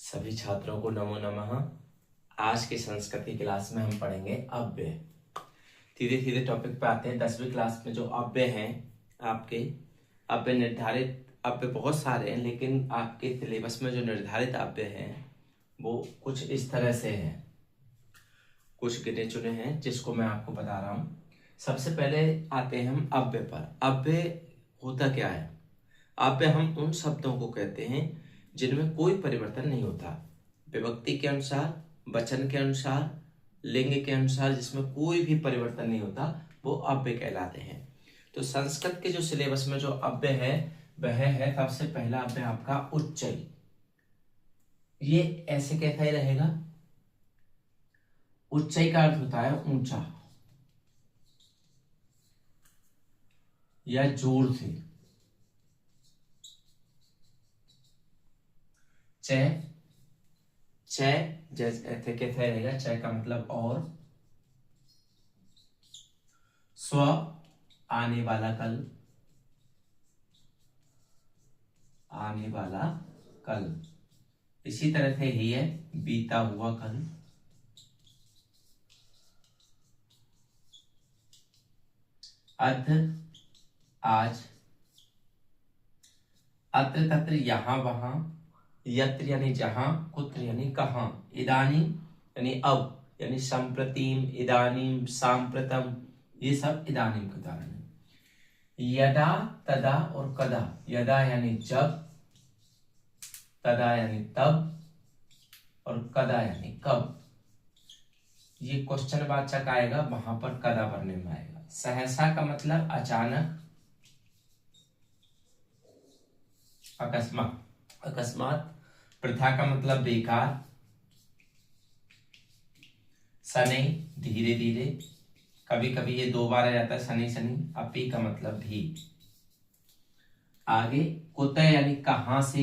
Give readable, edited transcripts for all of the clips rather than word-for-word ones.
सभी छात्रों को नमो नमः। आज की संस्कृत की क्लास में हम पढ़ेंगे अव्यय। धीरे धीरे टॉपिक पे आते हैं। 10वीं क्लास में जो अव्यय हैं आपके अव्यय निर्धारित अव्यय बहुत सारे हैं, लेकिन आपके सिलेबस में जो निर्धारित अव्यय हैं वो कुछ इस तरह से हैं, कुछ गिने चुने हैं जिसको मैं आपको बता रहा हूँ। सबसे पहले आते हैं हम अव्यय पर। अव्यय होता क्या है? अव्यय हम उन शब्दों को कहते हैं जिनमें कोई परिवर्तन नहीं होता, विभक्ति के अनुसार, वचन के अनुसार, लिंग के अनुसार, जिसमें कोई भी परिवर्तन नहीं होता, वो अव्यय कहलाते हैं। तो संस्कृत के जो सिलेबस में जो अव्यय है वह है सबसे पहला अव्यय आपका उच्चई। ये ऐसे कैसा ही रहेगा। उच्चई का अर्थ होता है ऊंचा या जोर से। चय, चय जैसे कैसे रहेगा? चय का मतलब और। स्व आने वाला कल, आने वाला कल। इसी तरह से ही है बीता हुआ कल। अत्र आज, अत्र तत्र यहां वहां, यत्र यानी जहां, कुत्र यानी कहां, इदानीं यानी अब, यानी संप्रतिम, इदानीं, सांप्रतम, ये सब इदानीं के उदाहरण है। यदा, तदा और कदा। यदा यानी जब, तदा यानी तब और कदा यानी कब। ये क्वेश्चन वाचक आएगा, वहां पर कदा भरने में आएगा। सहसा का मतलब अचानक, अकस्मात, अकस्मात। प्रथा का मतलब बेकार, शनि धीरे धीरे, कभी कभी ये दो बार आ जाता है शनि शनि। अपी का मतलब भी। आगे कुतः यानी कहां से,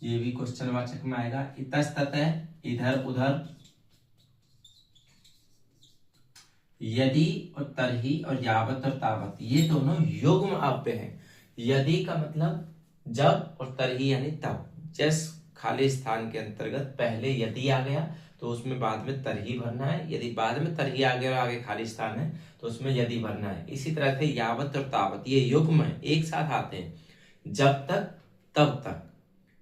ये भी क्वेश्चन वाचक में आएगा। इतस्ततः इधर उधर। यदि और तरही और यावत और तावत, ये दोनों युग्म अव्यय हैं। यदि का मतलब जब और तरही यानी तब। जिस खाली स्थान के अंतर्गत पहले यदि आ गया तो उसमें बाद में तरही भरना है। यदि बाद में तरही आ गया और आगे खाली स्थान है तो उसमें यदि भरना है। इसी तरह से यावत और तावत ये युग्म है, एक साथ आते हैं। जब तक तब तक,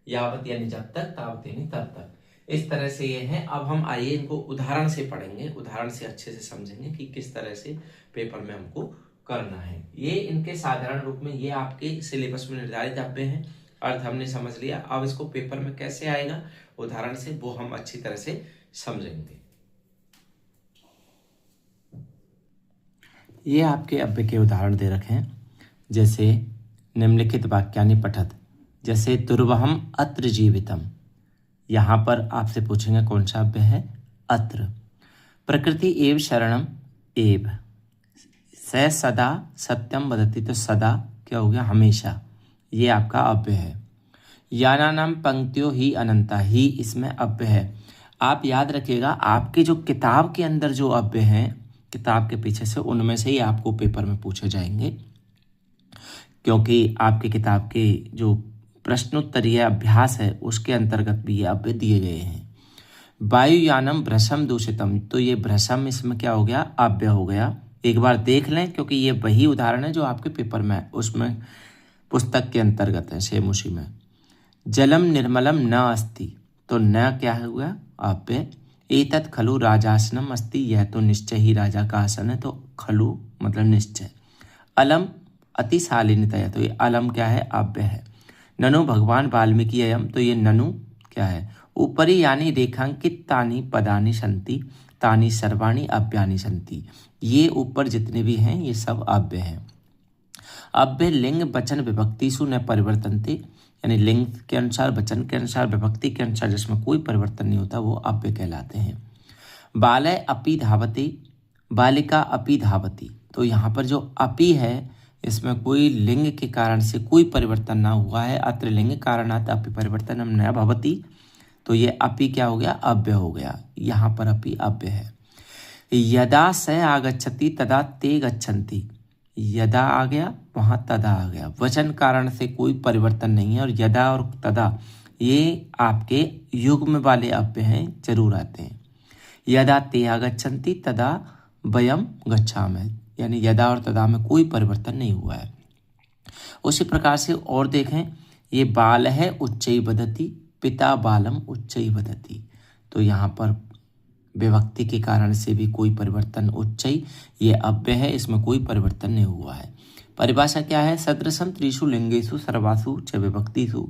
यावत यानी जब तक, तावत यानी तब तक। इस तरह से ये है। अब हम आइए इनको उदाहरण से पढ़ेंगे, उदाहरण से अच्छे से समझेंगे कि किस तरह से पेपर में हमको करना है। ये इनके साधारण रूप में ये आपके सिलेबस में निर्धारित अव्यय हैं। अर्थ हमने समझ लिया। अब इसको पेपर में कैसे आएगा उदाहरण से, वो हम अच्छी तरह से समझेंगे। ये आपके अव्यय के उदाहरण दे रखे हैं। जैसे निम्नलिखित वाक्यानि पठत। जैसे दुर्वहम अत्र जीवितम, यहां पर आपसे पूछेंगे कौन सा अव्यय है? अत्र। प्रकृति एव शरणम एव, स सदा सत्यम वदति, तो सदा क्या हो गया? हमेशा। ये आपका अव्यय है। यानानाम पंक्तियों ही अनंता, ही इसमें अव्यय है। आप याद रखिएगा, आपके जो किताब के अंदर जो अव्यय हैं किताब के पीछे से, उनमें से ही आपको पेपर में पूछे जाएंगे, क्योंकि आपकी किताब के जो प्रश्नोत्तरीय अभ्यास है उसके अंतर्गत भी ये अव्यय दिए गए हैं। वायुयानम भ्रशम दूषितम, तो ये भ्रशम इसमें क्या हो गया? अव्यय हो गया। एक बार देख लें, क्योंकि ये वही उदाहरण है जो आपके पेपर में है, उसमें पुस्तक के अंतर्गत है, सेम उसी में। जलम निर्मलम न अस्ति, तो न क्या हुआ? अव्यय। एतत् खलु राजासनम अस्ति, यह तो निश्चय ही राजा का आसन है, तो खलु मतलब निश्चय। अलम अतिशालिनीतया, तो ये अलम क्या है? अव्यय है। ननु भगवान वाल्मीकि अयम, तो ये ननु क्या है? ऊपरी यानी रेखांकित तानि पदानि सन्ति, तानि सर्वाणि अव्यानि सन्ति, ये ऊपर जितने भी हैं ये सब अव्यय हैं। अव्यय लिंग वचन विभक्तिषु न परिवर्तन्ते, यानी लिंग के अनुसार, वचन के अनुसार, विभक्ति के अनुसार जिसमें कोई परिवर्तन नहीं होता वो अव्यय कहलाते हैं। बालय अपि धावति, बालिका अपि धावति, तो यहाँ पर जो अपि है इसमें कोई लिंग के कारण से कोई परिवर्तन ना हुआ है। अत्र लिंग कारणात् अपि परिवर्तनम न भवति, तो ये अपि क्या हो गया? अव्यय हो गया। यहाँ पर अपि अव्यय है। यदा स आगच्छति तदा ते गच्छन्ति, यदा आ गया, वहाँ तदा आ गया। वचन कारण से कोई परिवर्तन नहीं है और यदा और तदा ये आपके युग्म वाले अव्यय हैं, जरूर आते हैं। यदा ते आगच्छन्ति तदा वयम गच्छामः, यानी यदा और तदा में कोई परिवर्तन नहीं हुआ है। उसी प्रकार से और देखें, ये बाल है उच्चई वदति, पिता बालम उच्चई वदति, तो यहाँ पर विभक्ति के कारण से भी कोई परिवर्तन, उच्चई ये अव्यय है, इसमें कोई परिवर्तन नहीं हुआ है। परिभाषा क्या है? सदृशम त्रिषु लिंगेषु सर्वासु च विभक्तिषु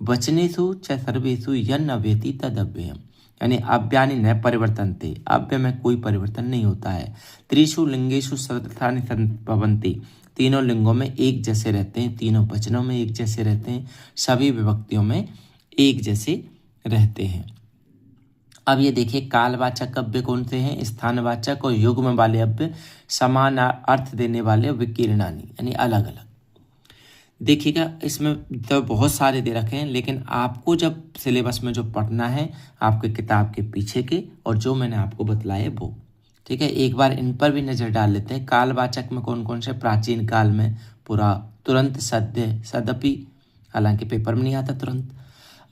वचनेषु च सर्वेषु यन् अव्येति तद् अव्ययम्, यानी अव्यानि न परिवर्तन्ते, अव्यय में कोई परिवर्तन नहीं होता है। त्रिषु लिंगेषु सर्वथानि भवन्ति, तीनों लिंगों में एक जैसे रहते हैं, तीनों वचनों में एक जैसे रहते हैं, सभी विभक्तियों में एक जैसे रहते हैं। अब ये देखिए, कालवाचक अव्यय कौन से हैं? स्थानवाचक और युग्म वाले अव्यय, समान अर्थ देने वाले विकीर्णानि, यानी अलग अलग। देखिएगा, इसमें तो बहुत सारे दे रखे हैं, लेकिन आपको जब सिलेबस में जो पढ़ना है आपके किताब के पीछे के और जो मैंने आपको बतलाए वो, ठीक है। एक बार इन पर भी नज़र डाल लेते हैं। कालवाचक में कौन कौन से? प्राचीन काल में, पुरा, तुरंत, सद्य, सदपि, हालांकि पेपर में नहीं आता तुरंत,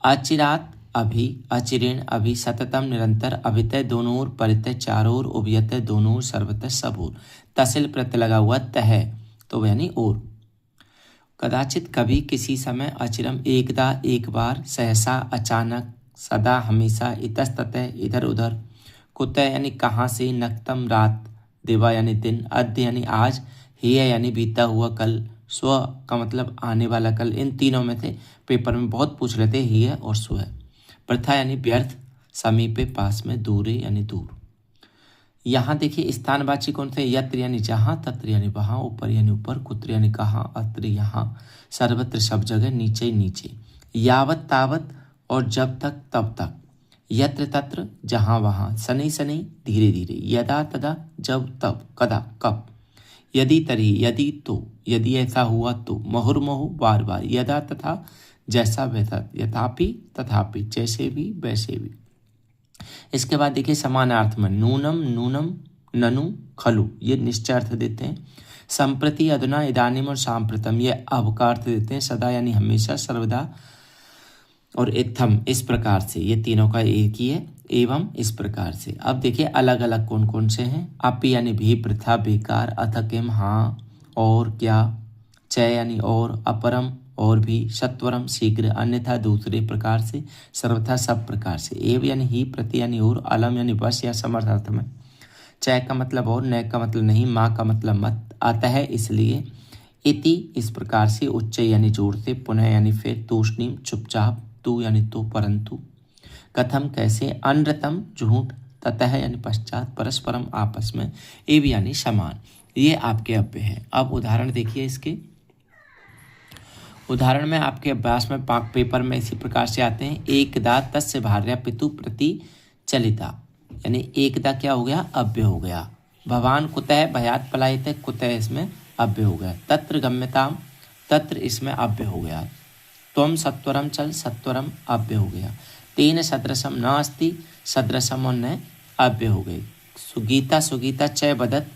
अचिरात, अभी, अचिरेण, अभी, सततम, निरंतर, अभितय, दोनों ओर, परितय, चारों ओर, उभयतय, दोनों ओर, सर्वतः, सब ओर, तसिल प्रत्यय लगा हुआ, तह तो यानी ओर, कदाचित, कभी, किसी समय, अचिरम, एकदा, एक बार, सहसा, अचानक, सदा, हमेशा, इतस्ततः, इधर उधर, कुतः यानी कहाँ से, नक्तम, रात, दिवा यानी दिन, अद्य यानी आज, हेय यानी बीता हुआ कल, स्व का मतलब आने वाला कल। इन तीनों में से पेपर में बहुत पूछ रहे थे, हेय और स्व। प्रथा यानी व्यर्थ, समीपे, पास में, दूरे यानी दूर। यहाँ देखिए स्थानवाची कौन से? यत्र यानी जहाँ, तत्र यानी वहाँ, ऊपर यानी ऊपर, कुत्र यानी कहाँ, अत्र यहाँ, सर्वत्र सब जगह, नीचे नीचे, यावत तावत और जब तक तब तक, यत्र तत्र जहाँ वहाँ, शनै शनै धीरे धीरे, यदा तदा जब तब, कदा कब, यदि तरी यदि तो, यदि ऐसा हुआ तो, मुहुर्मुहु बार बार, यदा तथा जैसा वैसा, यथापि तथापि, जैसे भी वैसे भी। इसके बाद देखिए समानार्थ में नूनम, नूनम, ननु, खलु, ये निश्चय अर्थ देते हैं। संप्रति, अधुना, इदानीम और सांप्रतम ये अब का अर्थ देते हैं। सदा यानी हमेशा, सर्वदा और इत्थम, इस प्रकार से, ये तीनों का एक ही है। एवं, इस प्रकार से। अब देखिए अलग अलग कौन कौन से हैं। अपि यानी भी, प्रथा, बेकार, अथ किम, हाँ और क्या, च यानी और, अपरम और भी, सत्वरम शीघ्र, अन्यथा दूसरे प्रकार से, सर्वथा सब प्रकार से। एव यानी ही, प्रति यानी और, अलम यानी बस या समर्थ अर्थ में, चय का मतलब और, न का मतलब नहीं, माँ का मतलब मत, अतः इसलिए, इति इस प्रकार से, उच्च यानी जोर से, पुनः यानी फिर, तूष्णीम चुपचाप, तू यानी तो परंतु, कथम कैसे, अनृतम झूठ, ततः यानी पश्चात, परस्परम आपस में, एव यानी समान। ये आपके अव्यय हैं। अब उदाहरण देखिए इसके। उदाहरण में आपके अभ्यास में पेपर में इसी प्रकार से आते हैं। एकदा तस्य भार्या पितु प्रति चलिता, यानी एकदा क्या हो गया? अव्यय हो गया। भवान कुतः भयात पलायते, कुतः इसमें अव्यय हो गया। तत्र गम्यताम, तत्र इसमें अव्यय हो गया। त्वम सत्वरम चल, सत्वरम अव्यय हो गया। तेन सदृशम न अस्ति, सदृशम और न अव्यय हो गए। सुगीता, सुगीता च बदत,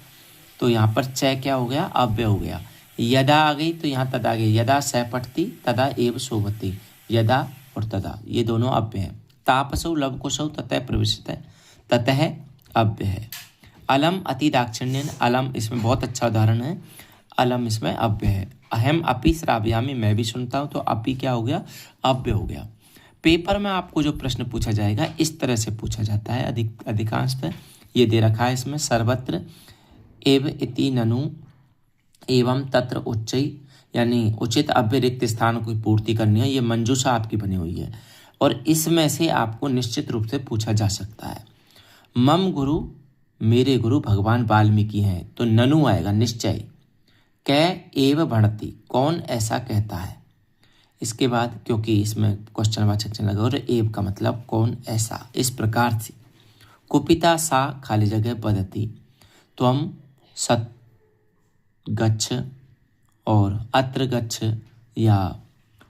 तो यहाँ पर च क्या हो गया? अव्यय हो गया। यदा आ गई तो यहाँ तदा आ गई। यदा सह पठती तदा एव शोभती, यदा और तदा ये दोनों अव्यय है। तापसौ लवकुशौ ततः प्रविशत, ततः अव्यय है। अलम अति दाक्षिण्यन, अलम इसमें बहुत अच्छा उदाहरण है। अलम इसमें अव्यय है। अहम अपि श्रावयामि, मैं भी सुनता हूँ, तो अपि क्या हो गया? अव्यय हो गया। पेपर में आपको जो प्रश्न पूछा जाएगा इस तरह से पूछा जाता है अधिकांशतः। ये दे रखा है इसमें, सर्वत्र, एव, इति, ननु, एवं, तत्र, उच्चई, यानी उचित अव्यय रिक्त स्थान की पूर्ति करनी है। ये मंजूषा आपकी बनी हुई है और इसमें से आपको निश्चित रूप से पूछा जा सकता है। मम गुरु, मेरे गुरु भगवान वाल्मीकि हैं, तो ननु आएगा निश्चय। कै एव भणति, कौन ऐसा कहता है। इसके बाद क्योंकि इसमें क्वेश्चनवाचक चिन्ह लगा और एव का मतलब कौन ऐसा, इस प्रकार से। कुपिता सा खाली जगह बदती, त्वम सत गच्छ और अत्र गच्छ या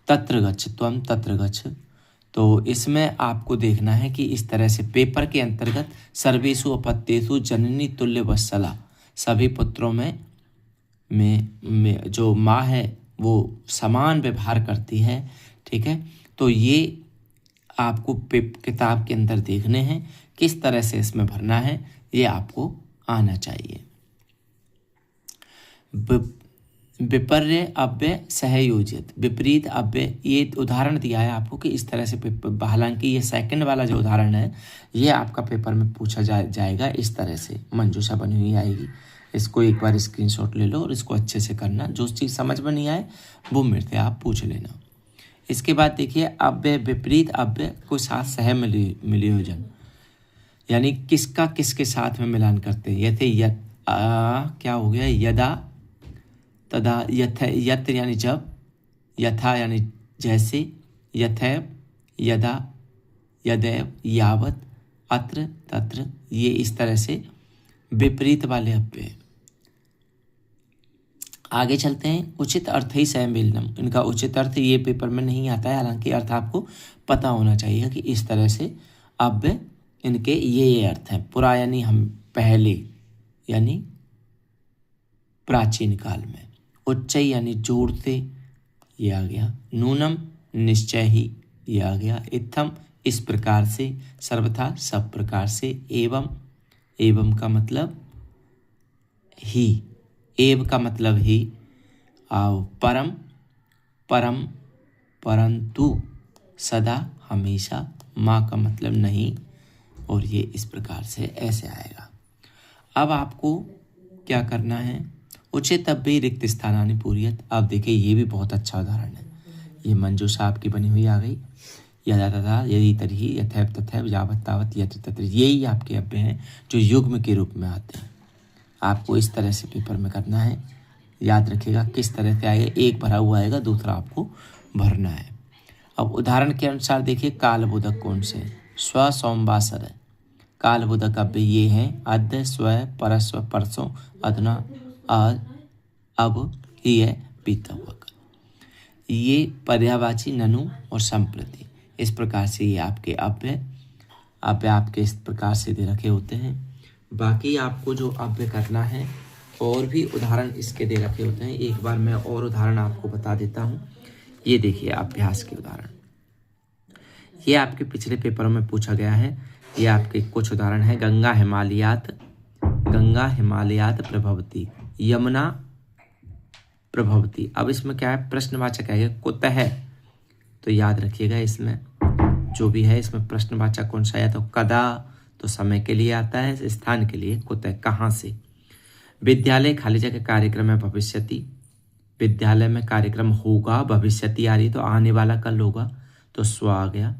तत्र गच्छ, त्वम तत्र गच्छ। तो इसमें आपको देखना है कि इस तरह से पेपर के अंतर्गत सर्वेषु अपत्येषु जननी तुल्य वत्सला, सभी पुत्रों में में जो माँ है वो समान व्यवहार करती है। ठीक है, तो ये आपको किताब के अंदर देखने हैं, किस तरह से इसमें भरना है ये आपको आना चाहिए। विपर्य अव्यय सहयोजित, विपरीत अव्यय, ये उदाहरण दिया है आपको कि इस तरह से हालांकि ये सेकंड वाला जो उदाहरण है ये आपका पेपर में पूछा जाएगा इस तरह से, मंजूषा बनी हुई आएगी। इसको एक बार स्क्रीनशॉट ले लो और इसको अच्छे से करना, जो चीज़ समझ में नहीं आए वो मेरे से आप पूछ लेना। इसके बाद देखिए अव्यय, विपरीत अव्यय को साथ सह मिलयोजन, यानी किसका किसके साथ में मिलान करते हैं। यथे क्या हो गया, यदा, तदा, यत्र यानी जब, यथा यानी जैसे, यथैव, यदा, यदैव, यावत, अत्र, तत्र, ये इस तरह से विपरीत वाले अव्यय। आगे चलते हैं, उचित अर्थ ही सहमिलनम, इनका उचित अर्थ ये पेपर में नहीं आता है, हालांकि अर्थ आपको पता होना चाहिए कि इस तरह से अव्यय इनके ये अर्थ हैं। पुरा यानी हम पहले, यानी प्राचीन काल में। उच्च यानी जोड़ते, ये आ गया। नूनम निश्चय ही, ये आ गया। इत्थम इस प्रकार से, सर्वथा सब प्रकार से। एवं, एवं का मतलब ही, एव का मतलब ही। परम, परम, परंतु, सदा, हमेशा। माँ का मतलब नहीं, और ये इस प्रकार से ऐसे आएगा। अब आपको क्या करना है, उचित अव्यय रिक्त स्थानानि पूरयत। अब देखिए ये भी बहुत अच्छा उदाहरण है, ये मंजूषा आपकी बनी हुई आ गई। यदा तथा, यदि तर्हि, यथैव तथैव, यावत तावत, यत्र तत्र, यही आपके अव्यय हैं जो युग्म के रूप में आते हैं। आपको इस तरह से पेपर में करना है, याद रखिएगा किस तरह से आएगा, एक भरा हुआ आएगा, दूसरा आपको भरना है। अब उदाहरण के अनुसार देखिए, कालबोधक कौन से, स्व, सोमवासर, कालबोधक अव्यय ये हैं, अद्य, स्व, परस्व, परसों, अधुना, आज, अब, ये, बीता हुआ कल। ये पर्यायवाची ननु और संप्रति, इस प्रकार से ये आपके अव्यय आपके इस प्रकार से दे रखे होते हैं। बाकी आपको जो अव्यय करना है, और भी उदाहरण इसके दे रखे होते हैं। एक बार मैं और उदाहरण आपको बता देता हूँ। ये देखिए अभ्यास के उदाहरण, ये आपके पिछले पेपरों में पूछा गया है। ये आपके कुछ उदाहरण है। गंगा हिमालयात प्रभवती, यमुना प्रभवती। अब इसमें क्या है, प्रश्नवाचक है, कुतः है, तो याद रखिएगा इसमें जो भी है इसमें प्रश्नवाचक कौन सा है, तो कदा तो समय के लिए आता है, स्थान के लिए कुतः कहाँ से। विद्यालय खाली जगह कार्यक्रम है भविष्यति, विद्यालय में कार्यक्रम होगा, भविष्यति आ रही तो आने वाला कल होगा, तो स्व आ गया।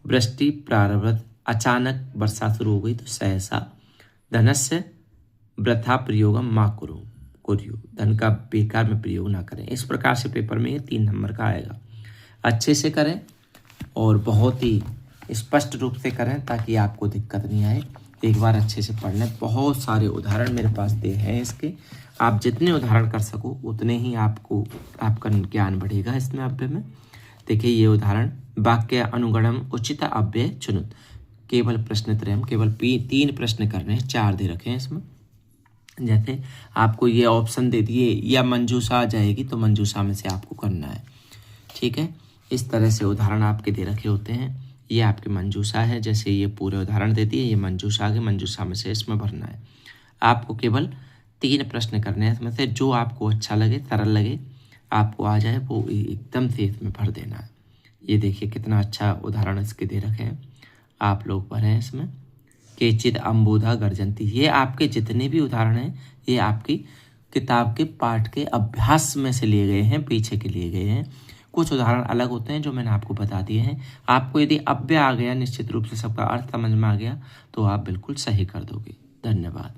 वृष्टि प्रारब्ध, अचानक वर्षा शुरू हो गई तो सहसा। धनस्य वृथा प्रयोगम मा कुरु, धन का बेकार में प्रयोग ना करें। इस प्रकार से पेपर में ये 3 नंबर का आएगा। अच्छे से करें और बहुत ही स्पष्ट रूप से करें ताकि आपको दिक्कत नहीं आए। एक बार अच्छे से पढ़ लें। बहुत सारे उदाहरण मेरे पास दे हैं इसके, आप जितने उदाहरण कर सको उतने ही आपका ज्ञान बढ़ेगा इसमें अव्यय में। देखिए ये उदाहरण, वाक्य अनुगणम उचित अव्यय चुनुत, केवल प्रश्नत्रयम, केवल 3 प्रश्न करने हैं, 4 दे रखे हैं इसमें। जैसे आपको ये ऑप्शन दे दिए या मंजूषा आ जाएगी तो मंजूषा में से आपको करना है। ठीक है, इस तरह से उदाहरण आपके दे रखे होते हैं। ये आपकी मंजूषा है, जैसे ये पूरे उदाहरण देती है, ये मंजूषा आगे, मंजूषा में से इसमें भरना है। आपको केवल 3 प्रश्न करने हैं, इसमें से जो आपको अच्छा लगे, सरल लगे, आपको आ जाए, वो एकदम से इसमें भर देना है। ये देखिए कितना अच्छा उदाहरण इसके दे रखे हैं, आप लोग भरें इसमें। केचित अम्बोधा गर्जंती, ये आपके जितने भी उदाहरण हैं ये आपकी किताब के पाठ के अभ्यास में से लिए गए हैं, पीछे के लिए गए हैं। कुछ उदाहरण अलग होते हैं जो मैंने आपको बता दिए हैं। आपको यदि अव्यय आ गया, निश्चित रूप से सबका अर्थ समझ में आ गया, तो आप बिल्कुल सही कर दोगे। धन्यवाद।